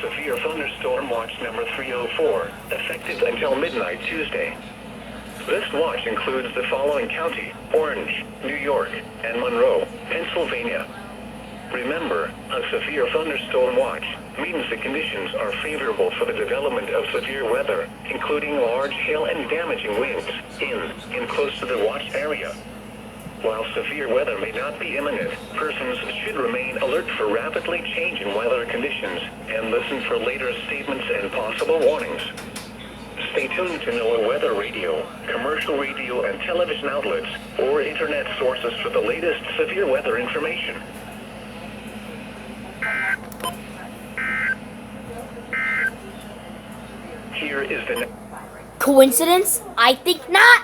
Severe Thunderstorm Watch number 304, effective until midnight Tuesday. This watch includes the following county: Orange, New York, and Monroe, Pennsylvania. Remember, a severe thunderstorm watch means the conditions are favorable for the development of severe weather, including large hail and damaging winds, in and close to the watch area. While severe weather may not be imminent, persons should remain alert for rapidly changing weather conditions and listen for later statements and possible warnings. Stay tuned to NOAA weather radio, commercial radio and television outlets, or internet sources for the latest severe weather information. Here is the... Coincidence? I think not.